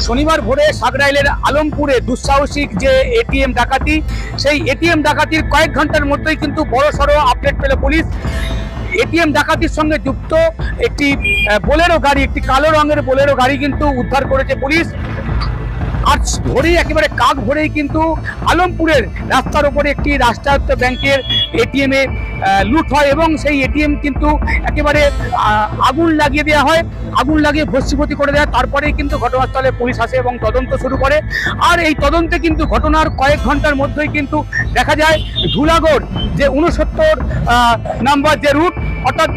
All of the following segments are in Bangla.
শনিবার ভোরে সাগরাইলের আলমপুরে দুঃসাহসিক যে এটিএম ডাকাতি, সেই এটিএম ডাকাতির কয়েক ঘন্টার মধ্যেই কিন্তু বড়সড় আপডেট পেল পুলিশ। এটিএম ডাকাতির সঙ্গে যুক্ত একটি বোলেরো গাড়ি, একটি কালো রঙের বোলেরো গাড়ি কিন্তু উদ্ধার করেছে পুলিশ। আর ভোরেই একেবারে কাক ভোরেই কিন্তু আলমপুরের রাস্তার উপরে একটি রাষ্ট্রায়ত্ত ব্যাংকের এটিএমে লুট হয় এবং সেই এটিএম কিন্তু একেবারে আগুন লাগিয়ে দেওয়া হয়, আগুন লাগিয়ে ভস্মীভূত করে দেওয়া। তারপরেই কিন্তু ঘটনাস্থলে পুলিশ আসে এবং তদন্ত শুরু করে। আর এই তদন্তে কিন্তু ঘটনার কয়েক ঘন্টার মধ্যেই কিন্তু দেখা যায় ধুলাগড় যে 69 নাম্বার যে রুট, অর্থাৎ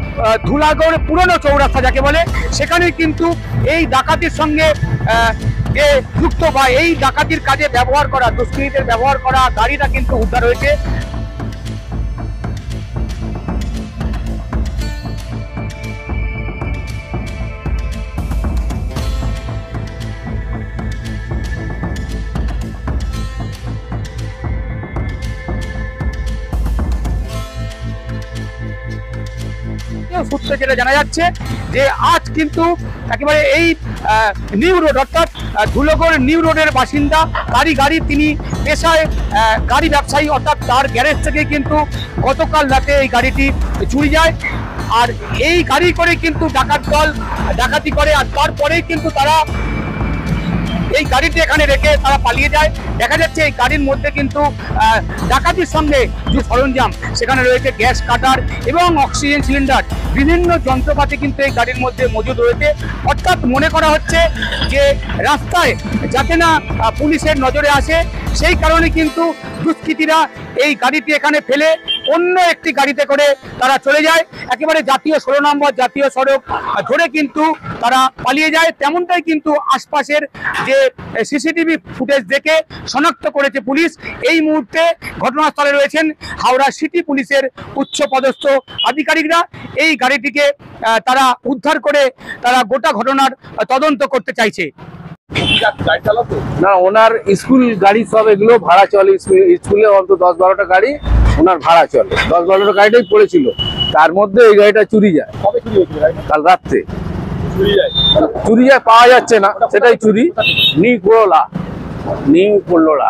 ধুলাগড় পুরনো চৌরাস্তা যাকে বলে, সেখানে কিন্তু এই ডাকাতির সঙ্গে যে যুক্ত বা এই ডাকাতির কাজে ব্যবহার করা, দুষ্কৃতীদের ব্যবহার করা গাড়িটা কিন্তু উদ্ধার হয়েছে। সূত্রে যেটা জানা যাচ্ছে যে আজ কিন্তু একেবারে এই নিউ রোড অর্থাৎ ধুলাগড় নিউ রোডের বাসিন্দা গাড়ি তিনি পেশায় গাড়ি ব্যবসায়ী, অর্থাৎ তার গ্যারেজ থেকে কিন্তু গতকাল রাতে এই গাড়িটি চুরি যায়। আর এই গাড়ি করে কিন্তু ডাকাত দল ডাকাতি করে, আর তারপরেই কিন্তু তারা এই গাড়িটি এখানে রেখে তারা পালিয়ে যায়। দেখা যাচ্ছে এই গাড়ির মধ্যে কিন্তু ডাকাতির সঙ্গে যে সরঞ্জাম সেখানে রয়েছে গ্যাস কাটার এবং অক্সিজেন সিলিন্ডার, বিভিন্ন যন্ত্রপাতি কিন্তু এই গাড়ির মধ্যে মজুদ রয়েছে। অর্থাৎ মনে করা হচ্ছে যে রাস্তায় যাতে না পুলিশের নজরে আসে সেই কারণে কিন্তু দুষ্কৃতীরা এই গাড়িটি এখানে ফেলে অন্য একটি গাড়িতে করে তারা চলে যায়। একেবারে জাতীয় 16 নম্বর জাতীয় সড়ক ধরে কিন্তু তারা পালিয়ে যায়। তেমনটাই কিন্তু আশপাশের যে সিসিটিভি ফুটেজ দেখে শনাক্ত করেছে পুলিশ। এই মুহূর্তে ঘটনাস্থলে রয়েছেন হাওড়া সিটি পুলিশের উচ্চ পদস্থ আধিকারিকরা। এই গাড়িটিকে তারা উদ্ধার করে তারা গোটা ঘটনার তদন্ত করতে চাইছে। না, ওনার স্কুল গাড়ি সব এগুলো ভাড়া চলে, স্কুলে অন্তত 10-12টা গাড়ি ওনার ভাড়া চলে। 10-12টা গাড়িটাই পড়েছিল, তার মধ্যে এই গাড়িটা চুরি যায়। কবে চুরি হয়েছিল? কাল রাত্রে চুরি যায়, পাওয়া যাচ্ছে না, সেটাই চুরি। নিউ পড়লোড়া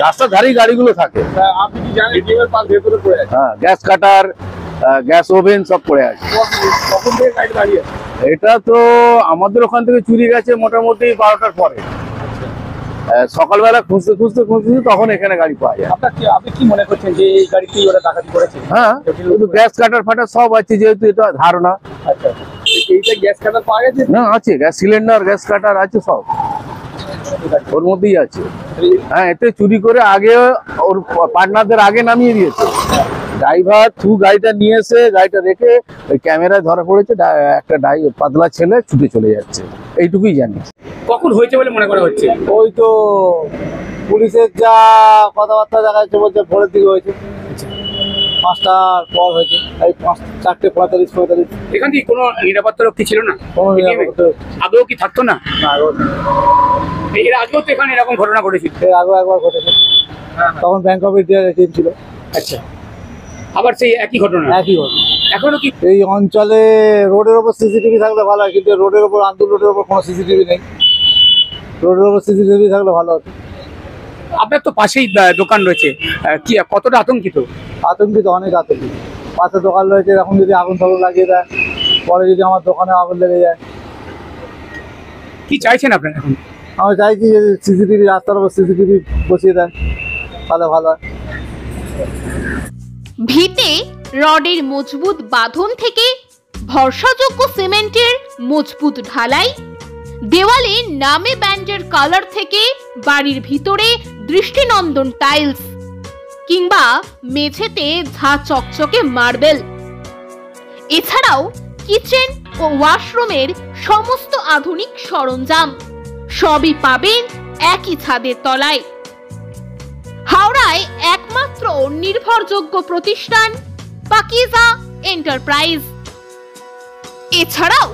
রাস্তার ধারেই গাড়িগুলো থাকে। আপনি কি জানেন এটিএমের পাশ ভেতরে পড়ে আছে? হ্যাঁ, গ্যাস কাটার, গ্যাস ওভেন সব পড়ে আছে। কখন থেকে গাড়ি দাঁড়িয়ে? এটা তো আমাদের ওখান থেকে চুরি গেছে মোটামুটি 12টার পরে। সকালবেলা খুঁজতে তখন এখানে গাড়ি পাওয়া যায়। আপনি কি মনে করছেন যে এই গাড়িটি ওরা ডাকাতি করেছে? হ্যাঁ, কিন্তু গ্যাস কাটার ফাটার সব আছে, যেহেতু এটা ধারণা। আচ্ছা, এইটা গ্যাস কাটার পাওয়া গেছে? না, আছে গ্যাস সিলিন্ডার, গ্যাস কাটার আছে, সব ওর মধ্যেই আছে। হ্যাঁ, এতে চুরি করে আগে ওর পার্টনারদের আগে নামিয়ে দিয়েছে। ড্রাইভার গাড়িটা নিয়ে এসে গাড়িটা রেখে ওই ক্যামেরায় ধরা পড়েছে, একটা পাতলা ছেলে ছুটে চলে যাচ্ছে, এইটুকুই জানি। কখন হয়েছে বলে মনে করা হচ্ছে? ওই তো পুলিশের যা কথাবার্তা দেখা যাচ্ছে, বলছে ভোরের দিকে হয়েছে, 5টার পর হয়েছে, এই 4:45-45। এখান থেকে কোনো নিরাপত্তা রক্ষী ছিল না? কোনো নিরাপত্তা আগেও কি থাকতো না? এর আগেও তো এখানে এরকম ঘটনা ঘটেছিল? এর আগেও একবার ঘটেছে, তখন ব্যাংক অফ ইন্ডিয়ার এটিএম ছিল। আচ্ছা, আবার সেই একই ঘটনা? একই ঘটনা। এখনো কি এই অঞ্চলে রোডের ওপর সিসিটিভি থাকলে ভালো হয়, কিন্তু রোডের ওপর, আন্দুল রোডের ওপর কোনো সিসিটিভি নেই। রোডের ওপর সিসিটিভি থাকলে ভালো হতো। আপনার তো পাশেই দোকান রয়েছে, কি কতটা আতঙ্কিত? আতঙ্কিত, অনেক আতঙ্কিত। পাশে দোকান রয়েছে, এখন যদি আগুন ফাগুন লাগিয়ে দেয়, পরে যদি আমার দোকানে আগুন লেগে যায়। কি চাইছেন আপনার এখন? আমি চাইছি যে সিসিটিভি, রাস্তার উপর সিসিটিভি বসিয়ে দেন, তাহলে ভালো হয়। ভিতে রডের মজবুত বাঁধন থেকে ভরসাযোগ্য সিমেন্টের মজবুত ঢালাই, দেওয়ালে নামে ব্যান্ডের কালার থেকে বাড়ির ভিতরে দৃষ্টিনন্দন টাইলস, কিংবা মেঝেতে ঝাঁ চকচকে মার্বেল, এছাড়াও কিচেন ও ওয়াশরুমের সমস্ত আধুনিক সরঞ্জাম সবই পাবেন একই ছাদের তলায়। হাওড়ায় একমাত্র নির্ভরযোগ্য প্রতিষ্ঠান পাকিজা এন্টারপ্রাইজ। এছাড়াও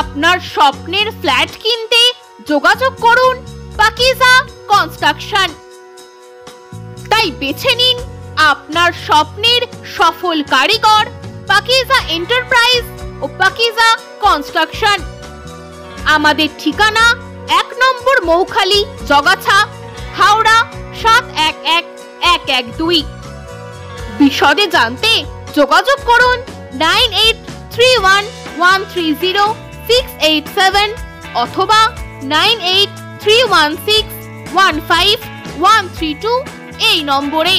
আপনার স্বপ্নের ফ্ল্যাট কিনতে যোগাযোগ করুন পাকিজা কনস্ট্রাকশন। তাই বেছে নিন আপনার স্বপ্নের সফল কারিগর পাকিজা এন্টারপ্রাইজ ও পাকিজা কনস্ট্রাকশন। আমাদের ঠিকানা 1 নম্বর মৌখালি, জগাছা, হাওড়া 711112। বিশদে জানতে যোগাযোগ করুন 9831130687 অথবা 9831615132 এই নম্বরে।